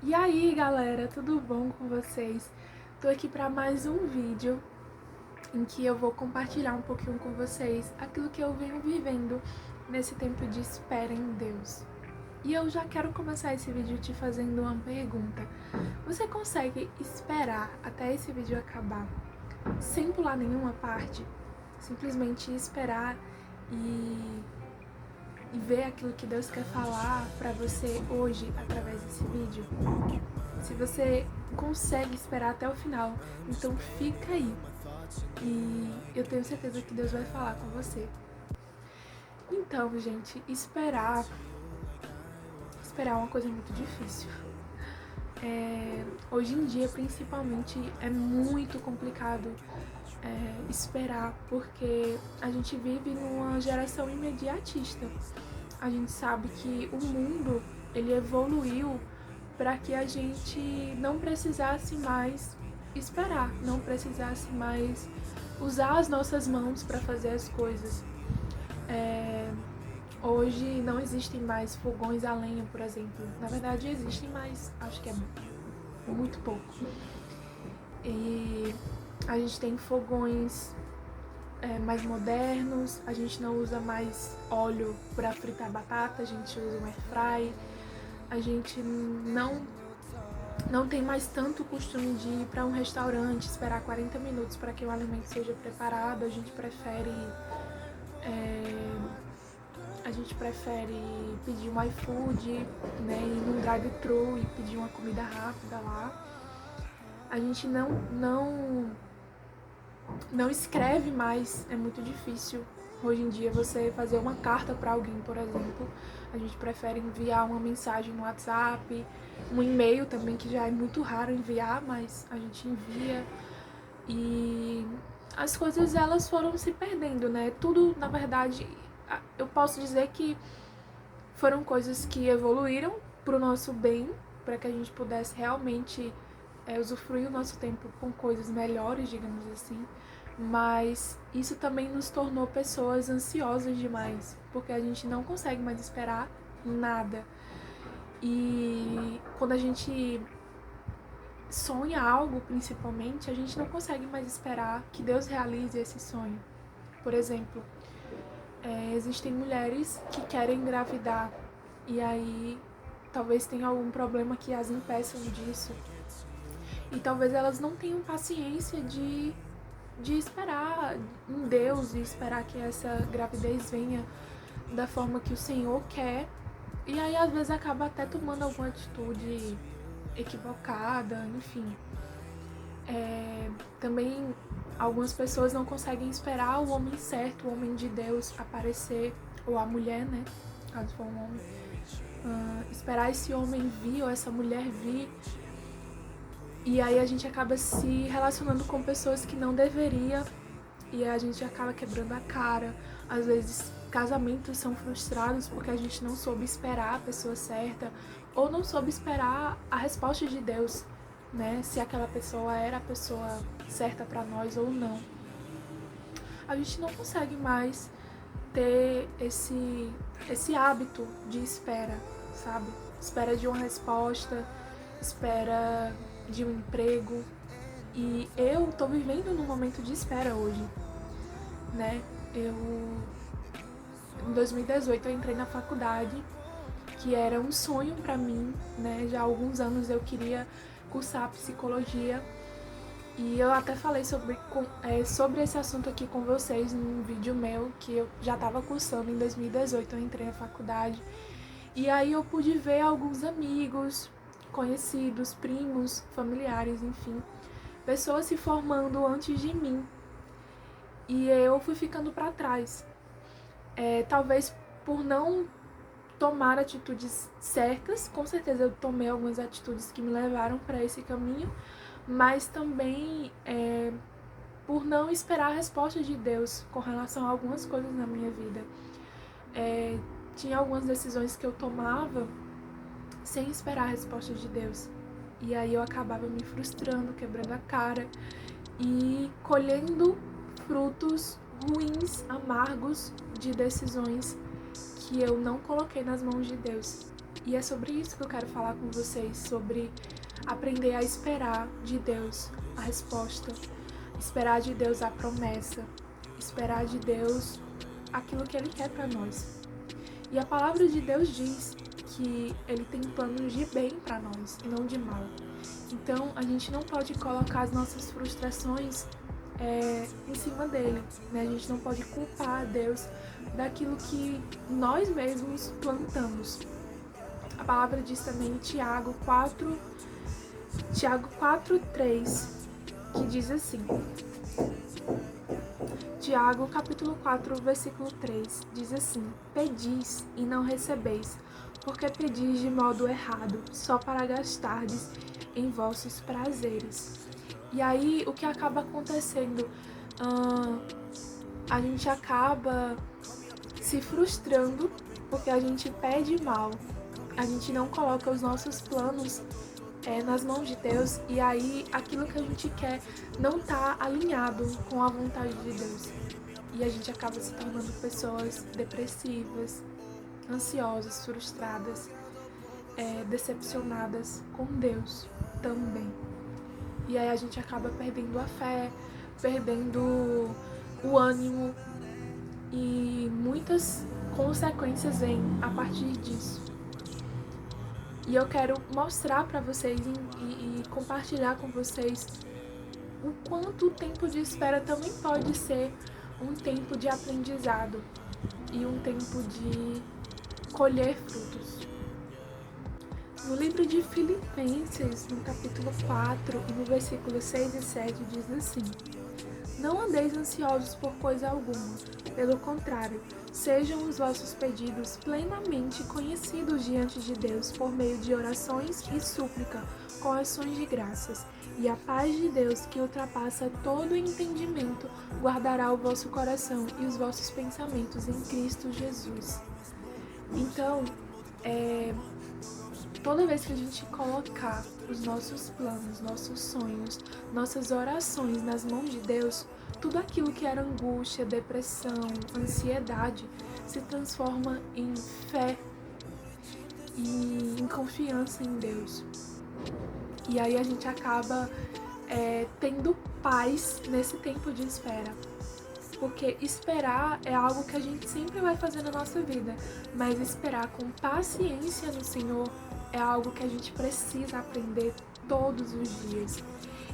E aí galera, tudo bom com vocês? Tô aqui para mais um vídeo em que eu vou compartilhar um pouquinho com vocês aquilo que eu venho vivendo nesse tempo de espera em Deus. E eu já quero começar esse vídeo te fazendo uma pergunta. Você consegue esperar até esse vídeo acabar sem pular nenhuma parte? Simplesmente esperar e ver aquilo que Deus quer falar para você hoje através desse vídeo? Se você consegue esperar até o final, então fica aí. E eu tenho certeza que Deus vai falar com você. Então, gente, esperar é uma coisa muito difícil. Hoje em dia, principalmente, é muito complicado esperar, porque a gente vive numa geração imediatista. A gente sabe que o mundo ele evoluiu para que a gente não precisasse mais esperar, não precisasse mais usar as nossas mãos para fazer as coisas. Hoje não existem mais fogões a lenha, por exemplo. Na verdade existem, mas acho que é muito pouco. E a gente tem fogões mais modernos, a gente não usa mais óleo para fritar batata, a gente usa um air fry, a gente não tem mais tanto costume de ir para um restaurante, esperar 40 minutos para que o alimento seja preparado. A gente prefere pedir um iFood, né, ir num drive-thru e pedir uma comida rápida lá. A gente não escreve mais, é muito difícil. Hoje em dia você fazer uma carta para alguém, por exemplo, a gente prefere enviar uma mensagem no WhatsApp, um e-mail também, que já é muito raro enviar, mas a gente envia. E as coisas elas foram se perdendo, né? Tudo, na verdade, eu posso dizer que foram coisas que evoluíram pro nosso bem, para que a gente pudesse realmente usufruir o nosso tempo com coisas melhores, digamos assim. Mas isso também nos tornou pessoas ansiosas demais, porque a gente não consegue mais esperar nada. E quando a gente sonha algo, principalmente, a gente não consegue mais esperar que Deus realize esse sonho. Por exemplo, existem mulheres que querem engravidar e aí talvez tenha algum problema que as impeçam disso. E talvez elas não tenham paciência de esperar em Deus e esperar que essa gravidez venha da forma que o Senhor quer. E aí às vezes acaba até tomando alguma atitude equivocada, enfim. Também algumas pessoas não conseguem esperar o homem certo, o homem de Deus aparecer, ou a mulher, né, caso for um homem, esperar esse homem vir ou essa mulher vir. E aí a gente acaba se relacionando com pessoas que não deveria e a gente acaba quebrando a cara. Às vezes casamentos são frustrados porque a gente não soube esperar a pessoa certa ou não soube esperar a resposta de Deus, né? Se aquela pessoa era a pessoa certa para nós ou não. A gente não consegue mais ter esse hábito de espera, sabe? Espera de uma resposta, espera de um emprego. E eu tô vivendo num momento de espera hoje, né? Em 2018 eu entrei na faculdade, que era um sonho pra mim, né? Já há alguns anos eu queria cursar psicologia. E eu até falei sobre esse assunto aqui com vocês num vídeo meu, que eu já estava cursando em 2018, eu entrei na faculdade. E aí eu pude ver alguns amigos, conhecidos, primos, familiares, enfim, pessoas se formando antes de mim. E eu fui ficando para trás. Talvez por não tomar atitudes certas, com certeza eu tomei algumas atitudes que me levaram para esse caminho, mas também por não esperar a resposta de Deus com relação a algumas coisas na minha vida. Tinha algumas decisões que eu tomava sem esperar a resposta de Deus. E aí eu acabava me frustrando, quebrando a cara e colhendo frutos ruins, amargos de decisões que eu não coloquei nas mãos de Deus. E é sobre isso que eu quero falar com vocês, sobre aprender a esperar de Deus a resposta, esperar de Deus a promessa, esperar de Deus aquilo que Ele quer para nós. E a palavra de Deus diz que Ele tem planos de bem para nós e não de mal. Então a gente não pode colocar as nossas frustrações em cima dele, né? A gente não pode culpar a Deus daquilo que nós mesmos plantamos. A palavra diz também em Tiago 4:3, que diz assim: Tiago capítulo 4, versículo 3, diz assim: Pedis e não recebeis, porque pedis de modo errado, só para gastardes em vossos prazeres. E aí, o que acaba acontecendo? A gente acaba se frustrando porque a gente pede mal. A gente não coloca os nossos planos nas mãos de Deus, e aí aquilo que a gente quer não está alinhado com a vontade de Deus. E a gente acaba se tornando pessoas depressivas, ansiosas, frustradas, decepcionadas com Deus também. E aí a gente acaba perdendo a fé, perdendo o ânimo, e muitas consequências vêm a partir disso. E eu quero mostrar para vocês e compartilhar com vocês o quanto o tempo de espera também pode ser um tempo de aprendizado e um tempo de colher frutos. No livro de Filipenses, no capítulo 4, e no versículo 6 e 7, diz assim: Não andeis ansiosos por coisa alguma, pelo contrário, sejam os vossos pedidos plenamente conhecidos diante de Deus por meio de orações e súplica, com ações de graças. E a paz de Deus, que ultrapassa todo entendimento, guardará o vosso coração e os vossos pensamentos em Cristo Jesus. Então, toda vez que a gente colocar os nossos planos, nossos sonhos, nossas orações nas mãos de Deus, tudo aquilo que era angústia, depressão, ansiedade, se transforma em fé e em confiança em Deus. E aí a gente acaba tendo paz nesse tempo de espera. Porque esperar é algo que a gente sempre vai fazer na nossa vida, mas esperar com paciência no Senhor é algo que a gente precisa aprender todos os dias.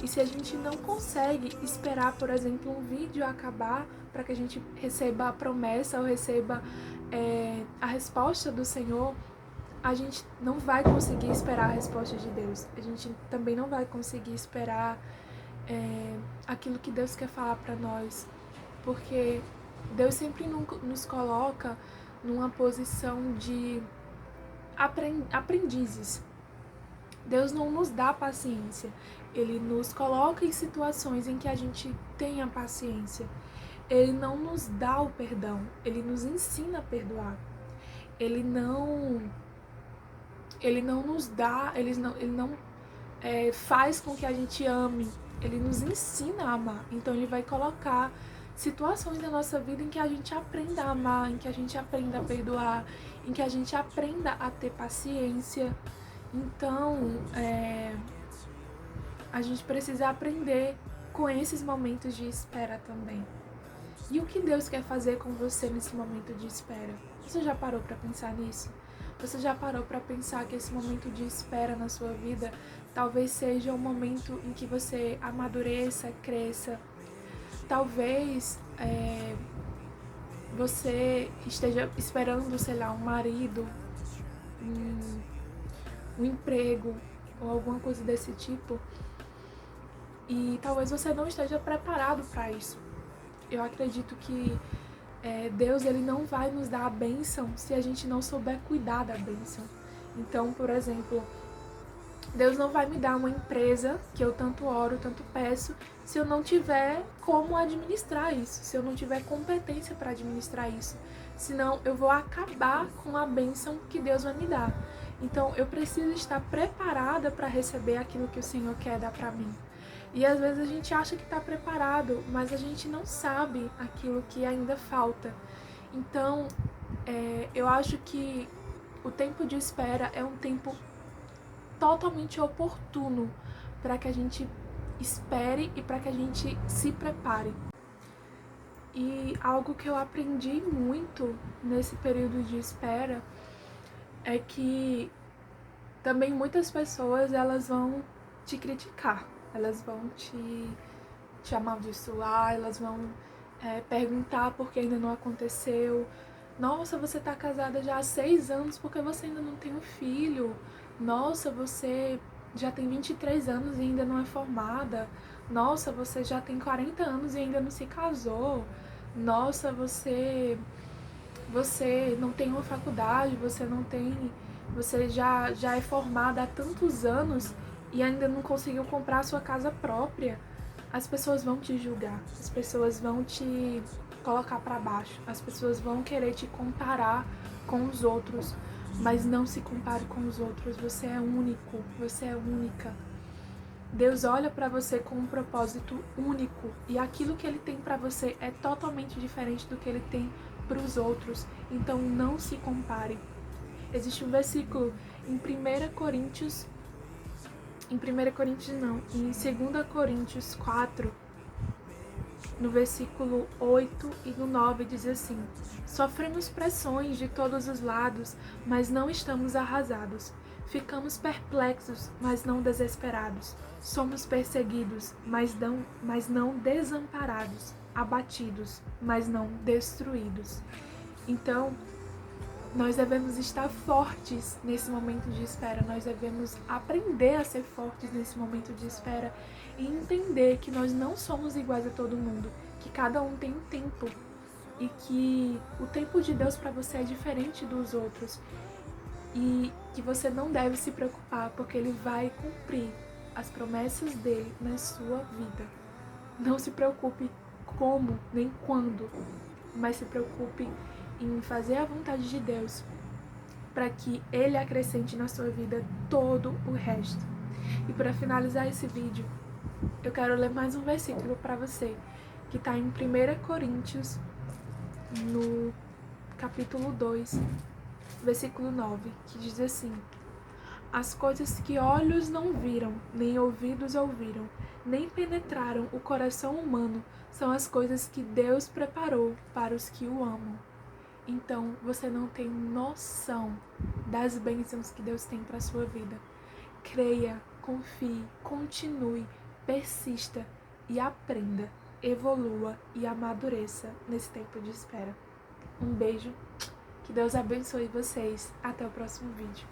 E se a gente não consegue esperar, por exemplo, um vídeo acabar para que a gente receba a promessa ou receba a resposta do Senhor, a gente não vai conseguir esperar a resposta de Deus. A gente também não vai conseguir esperar aquilo que Deus quer falar para nós. Porque Deus sempre nos coloca numa posição de aprendizes. Deus não nos dá paciência. Ele nos coloca em situações em que a gente tenha paciência. Ele não nos dá o perdão. Ele nos ensina a perdoar. Ele não nos dá, ele não faz com que a gente ame. Ele nos ensina a amar. Então ele vai colocar situações na nossa vida em que a gente aprenda a amar, em que a gente aprenda a perdoar, em que a gente aprenda a ter paciência. Então, a gente precisa aprender com esses momentos de espera também. E o que Deus quer fazer com você nesse momento de espera? Você já parou para pensar nisso? Você já parou para pensar que esse momento de espera na sua vida talvez seja um momento em que você amadureça, cresça? Talvez você esteja esperando, sei lá, um marido, um emprego ou alguma coisa desse tipo, e talvez você não esteja preparado para isso. Eu acredito que Deus ele não vai nos dar a bênção se a gente não souber cuidar da bênção. Então, por exemplo, Deus não vai me dar uma empresa que eu tanto oro, tanto peço, se eu não tiver como administrar isso, se eu não tiver competência para administrar isso. Senão eu vou acabar com a bênção que Deus vai me dar. Então eu preciso estar preparada para receber aquilo que o Senhor quer dar para mim. E às vezes a gente acha que está preparado, mas a gente não sabe aquilo que ainda falta. Então eu acho que O tempo de espera é um tempo totalmente oportuno para que a gente espere e para que a gente se prepare. E algo que eu aprendi muito nesse período de espera é que também muitas pessoas elas vão te criticar, elas vão te amaldiçoar, elas vão perguntar por que ainda não aconteceu. Nossa, você tá casada já há 6 anos, por que você ainda não tem um filho? Nossa, você já tem 23 anos e ainda não é formada. Nossa, você já tem 40 anos e ainda não se casou. Nossa, você não tem uma faculdade, você já é formada há tantos anos e ainda não conseguiu comprar a sua casa própria. As pessoas vão te julgar, as pessoas vão te colocar para baixo, as pessoas vão querer te comparar com os outros, mas não se compare com os outros. Você é único, você é única. Deus olha para você com um propósito único e aquilo que Ele tem para você é totalmente diferente do que Ele tem para os outros. Então não se compare. Existe um versículo em 1 Coríntios, em 2 Coríntios 4, no versículo 8 e no 9 diz assim: sofremos pressões de todos os lados, mas não estamos arrasados. Ficamos perplexos, mas não desesperados. Somos perseguidos, mas não desamparados. Abatidos, mas não destruídos. Então, nós devemos estar fortes nesse momento de espera, nós devemos aprender a ser fortes nesse momento de espera e entender que nós não somos iguais a todo mundo, que cada um tem um tempo e que o tempo de Deus para você é diferente dos outros e que você não deve se preocupar porque Ele vai cumprir as promessas dele na sua vida. Não se preocupe como nem quando, mas se preocupe em fazer a vontade de Deus para que Ele acrescente na sua vida todo o resto. E para finalizar esse vídeo, eu quero ler mais um versículo para você, que está em 1 Coríntios, no capítulo 2, versículo 9, que diz assim: as coisas que olhos não viram, nem ouvidos ouviram, nem penetraram o coração humano, são as coisas que Deus preparou para os que o amam. Então, você não tem noção das bênçãos que Deus tem para a sua vida. Creia, confie, continue, persista e aprenda, evolua e amadureça nesse tempo de espera. Um beijo, que Deus abençoe vocês. Até o próximo vídeo.